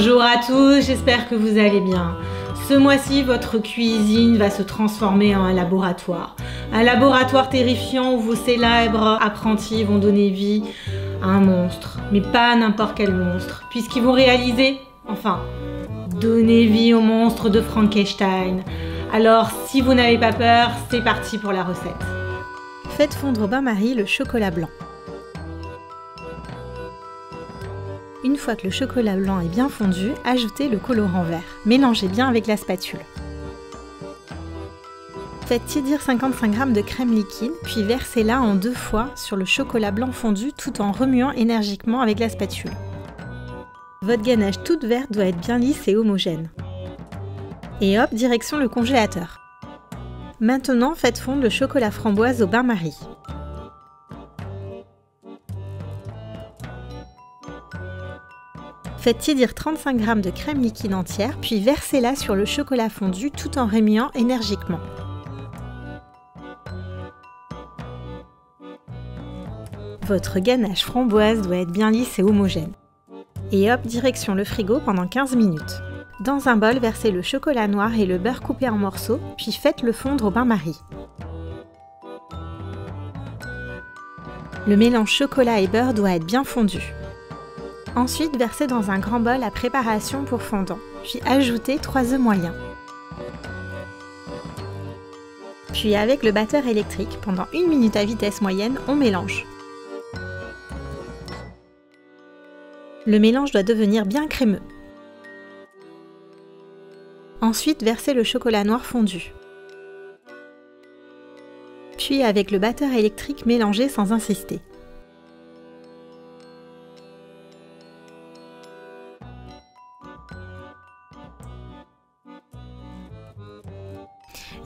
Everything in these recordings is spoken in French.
Bonjour à tous, j'espère que vous allez bien. Ce mois-ci, votre cuisine va se transformer en un laboratoire. Un laboratoire terrifiant où vos célèbres apprentis vont donner vie à un monstre. Mais pas n'importe quel monstre, puisqu'ils vont donner vie au monstre de Frankenstein. Alors, si vous n'avez pas peur, c'est parti pour la recette. Faites fondre au bain-marie le chocolat blanc. Une fois que le chocolat blanc est bien fondu, ajoutez le colorant vert. Mélangez bien avec la spatule. Faites tiédir 55 g de crème liquide, puis versez-la en 2 fois sur le chocolat blanc fondu tout en remuant énergiquement avec la spatule. Votre ganache toute verte doit être bien lisse et homogène. Et hop, direction le congélateur. Maintenant, faites fondre le chocolat framboise au bain-marie. Faites tiédir 35 g de crème liquide entière, puis versez-la sur le chocolat fondu tout en remuant énergiquement. Votre ganache framboise doit être bien lisse et homogène. Et hop, direction le frigo pendant 15 minutes. Dans un bol, versez le chocolat noir et le beurre coupé en morceaux, puis faites-le fondre au bain-marie. Le mélange chocolat et beurre doit être bien fondu. Ensuite, versez dans un grand bol la préparation pour fondant, puis ajoutez 3 œufs moyens. Puis avec le batteur électrique, pendant 1 minute à vitesse moyenne, on mélange. Le mélange doit devenir bien crémeux. Ensuite, versez le chocolat noir fondu. Puis avec le batteur électrique, mélangez sans insister.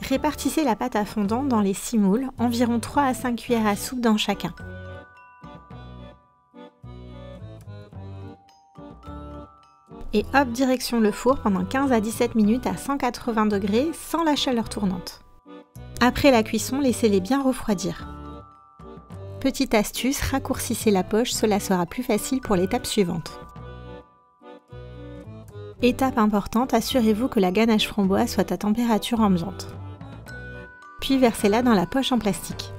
Répartissez la pâte à fondant dans les 6 moules, environ 3 à 5 cuillères à soupe dans chacun. Et hop, direction le four pendant 15 à 17 minutes à 180 degrés sans la chaleur tournante. Après la cuisson, laissez-les bien refroidir. Petite astuce, raccourcissez la poche, cela sera plus facile pour l'étape suivante. Étape importante, assurez-vous que la ganache framboise soit à température ambiante. Puis versez-la dans la poche en plastique.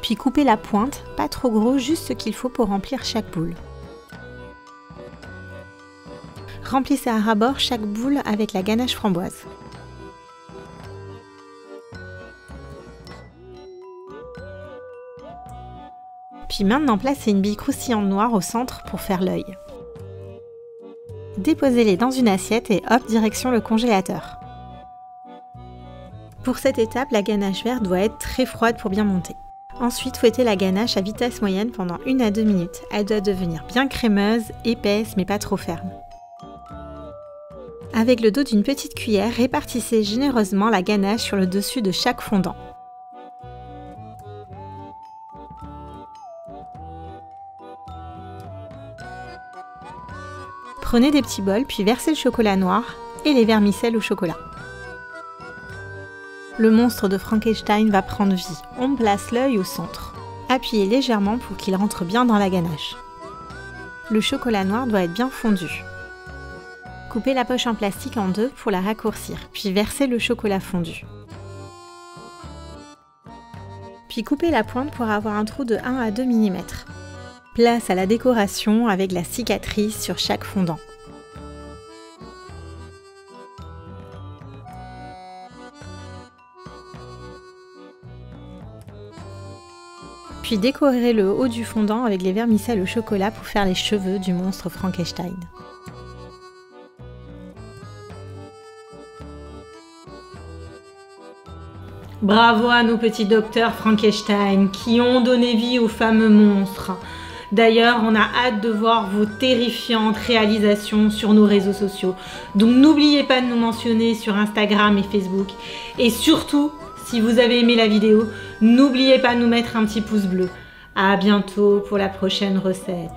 Puis coupez la pointe, pas trop gros, juste ce qu'il faut pour remplir chaque boule. Remplissez à ras-bord chaque boule avec la ganache framboise. Puis maintenant, placez une bille croustillante noire au centre pour faire l'œil. Déposez-les dans une assiette et hop, direction le congélateur. Pour cette étape, la ganache verte doit être très froide pour bien monter. Ensuite, fouettez la ganache à vitesse moyenne pendant 1 à 2 minutes. Elle doit devenir bien crémeuse, épaisse mais pas trop ferme. Avec le dos d'une petite cuillère, répartissez généreusement la ganache sur le dessus de chaque fondant. Prenez des petits bols, puis versez le chocolat noir et les vermicelles au chocolat. Le monstre de Frankenstein va prendre vie. On place l'œil au centre. Appuyez légèrement pour qu'il rentre bien dans la ganache. Le chocolat noir doit être bien fondu. Coupez la poche en plastique en 2 pour la raccourcir, puis versez le chocolat fondu. Puis coupez la pointe pour avoir un trou de 1 à 2 mm. Place à la décoration avec la cicatrice sur chaque fondant. Puis décorez le haut du fondant avec les vermicelles au chocolat pour faire les cheveux du monstre Frankenstein. Bravo à nos petits docteurs Frankenstein qui ont donné vie au fameux monstre. D'ailleurs, on a hâte de voir vos terrifiantes réalisations sur nos réseaux sociaux. Donc n'oubliez pas de nous mentionner sur Instagram et Facebook. Et surtout, si vous avez aimé la vidéo, n'oubliez pas de nous mettre un petit pouce bleu. À bientôt pour la prochaine recette.